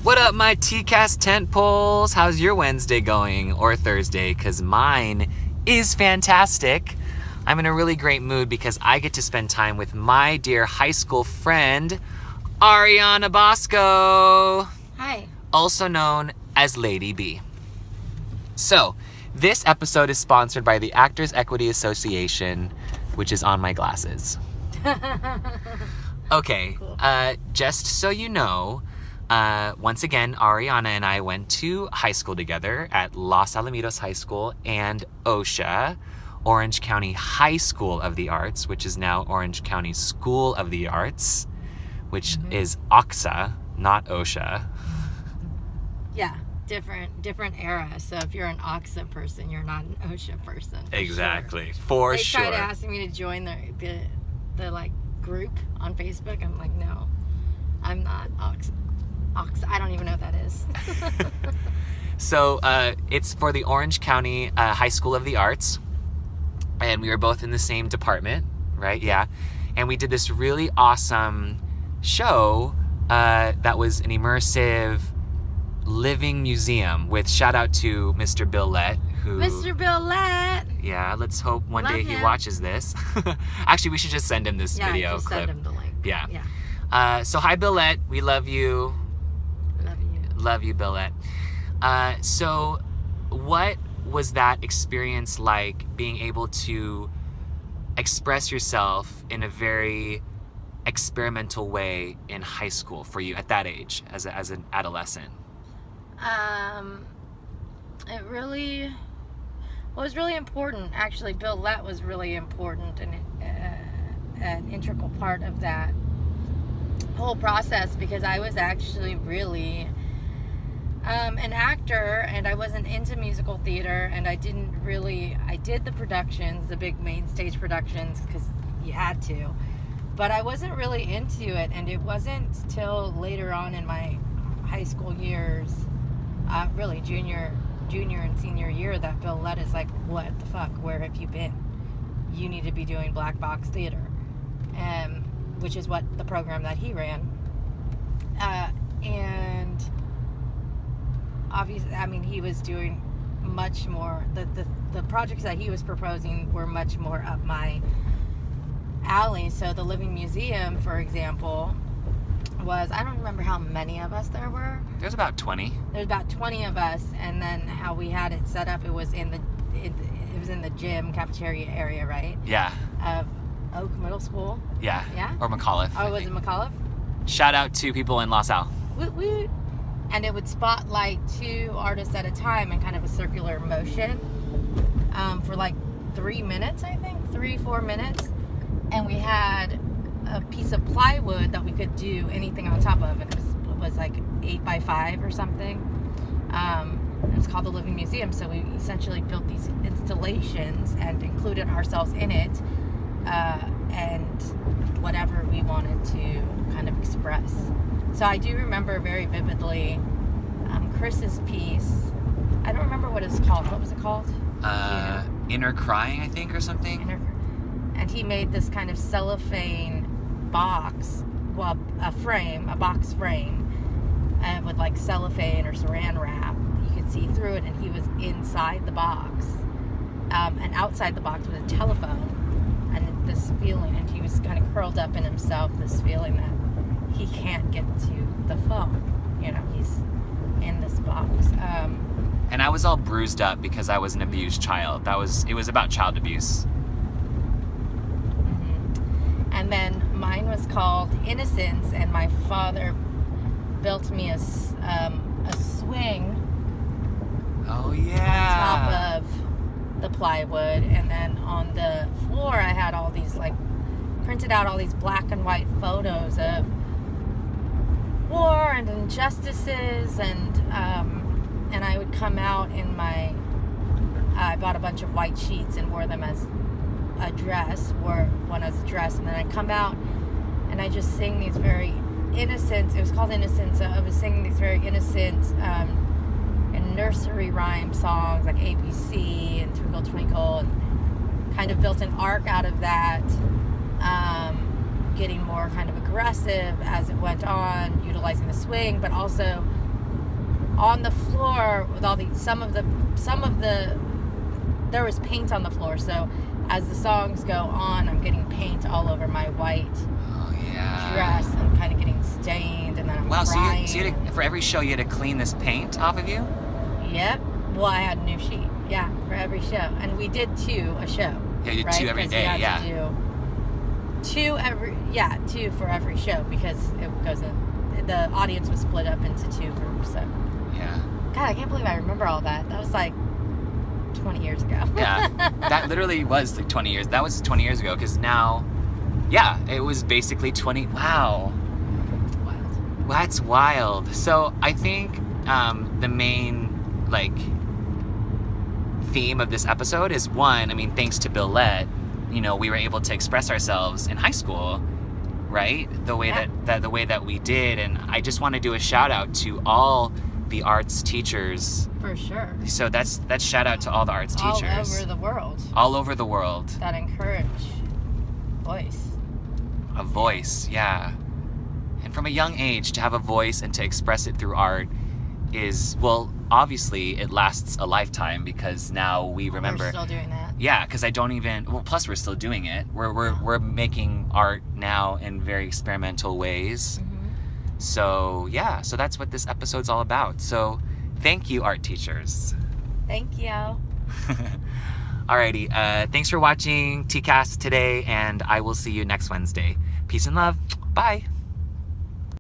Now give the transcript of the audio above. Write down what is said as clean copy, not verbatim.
What up, my TCAS tent poles? How's your Wednesday going, or Thursday? Because mine is fantastic. I'm in a really great mood because I get to spend time with my dear high school friend, Ariana Bosco. Hi. Also known as Lady B. So, this episode is sponsored by the Actors Equity Association, which is on my glasses. Okay, Cool. Just so you know, once again, Ariana and I went to high school together at Los Alamitos High School and OSHA, Orange County High School of the Arts, which is now Orange County School of the Arts, which is OXA, not OSHA. Yeah, different era. So if you're an OXA person, you're not an OSHA person. Exactly, for They sure. tried asking me to join the like group on Facebook. I'm like, no, I'm not OXA. I don't even know what that is. So it's for the Orange County High School of the Arts, and we were both in the same department, right? Yeah. And we did this really awesome show that was an immersive living museum with shout out to Mr. Bill Lett, who... Mr. Bill Lett! Yeah, let's hope one Love day he him. watches this. Actually, we should just send him this video just clip. send him the link. Yeah. So hi, Bill Lett. We love you. Love you. Love you, Bill Lett. So what was that experience like, being able to express yourself in a very experimental way in high school for you at that age as an adolescent? It really was really important. Actually, Bill Lett was really important and an integral part of that whole process, because I was actually really an actor, and I wasn't into musical theater, and I did the productions, the big main stage productions, because you had to, but I wasn't really into it, and it wasn't till later on in my high school years, really junior and senior year, that Bill Lett is like, what the fuck, where have you been? You need to be doing black box theater, which is what the program that he ran, and obviously, I mean, he was doing much more, the projects that he was proposing were much more up my alley. So the Living Museum, for example, was, I don't remember how many of us there were. There's about 20. There's about 20 of us, and then how we had it set up, it was in the gym cafeteria area, right? Yeah. Of Oak Middle School. Yeah. Yeah? Or McAuliffe. Oh, was it McAuliffe? Shout out to people in Los Al. Woot woot. And it would spotlight two artists at a time in kind of a circular motion for like 3 minutes, I think, 3-4 minutes. And we had a piece of plywood that we could do anything on top of. And it was like 8x5 or something. It was called the Living Museum. So we essentially built these installations and included ourselves in it, and whatever we wanted to kind of express. So I do remember very vividly Chris's piece. I don't remember what it's called. What was it called? Inner Crying, I think, or something. And he made this kind of cellophane box, well, a box frame, with like cellophane or saran wrap. You could see through it, and he was inside the box. And outside the box was a telephone, and this feeling, and he was kind of curled up in himself, this feeling that he can't get to the phone. You know, he's in this box. And I was all bruised up because I was an abused child. It was about child abuse. Mm-hmm. And then mine was called Innocence, and my father built me a swing. Oh yeah. On top of the plywood, and then on the floor I had all these, like, printed out all these black and white photos of war and injustices, and I would come out in I bought a bunch of white sheets and wore them as a dress, wore one as a dress, and then I'd come out and I just sing these very innocent, it was called Innocence, so I was singing these very innocent and nursery rhyme songs like ABC and Twinkle Twinkle, and kind of built an arc out of that, getting more kind of aggressive as it went on, utilizing the swing, but also on the floor with all some of the there was paint on the floor, so as the songs go on, I'm getting paint all over my white dress and kind of getting stained, and then I'm crying. So you had to, for every show, you had to clean this paint off of you? Yep. Well, I had a new sheet. Yeah, for every show. And we did two a show. Yeah, you did right? 2 every day, we had to do two for every show, because it goes in, the audience was split up into 2 groups, so. Yeah. God, I can't believe I remember all that. That was like 20 years ago. Yeah. That literally was like 20 years. That was 20 years ago, because now, yeah, it was basically 20. Wow. Wild. That's wild. So I think the main, like, theme of this episode is, one, I mean, thanks to Bill Lett, you know, we were able to express ourselves in high school, right? The way that the way that we did. And I just want to do a shout out to all the arts teachers. For sure. So that's shout out to all the arts teachers. All over the world. All over the world. That encourage voice. A voice, yeah. And from a young age, to have a voice and to express it through art is, well, obviously it lasts a lifetime, because now we remember. We're still doing that. Yeah, because I don't even, well, plus we're still doing it. We're making art now in very experimental ways. Mm-hmm. So, yeah, so that's what this episode's all about. So, thank you, art teachers. Thank you. Alrighty, thanks for watching TCAS today, and I will see you next Wednesday. Peace and love. Bye.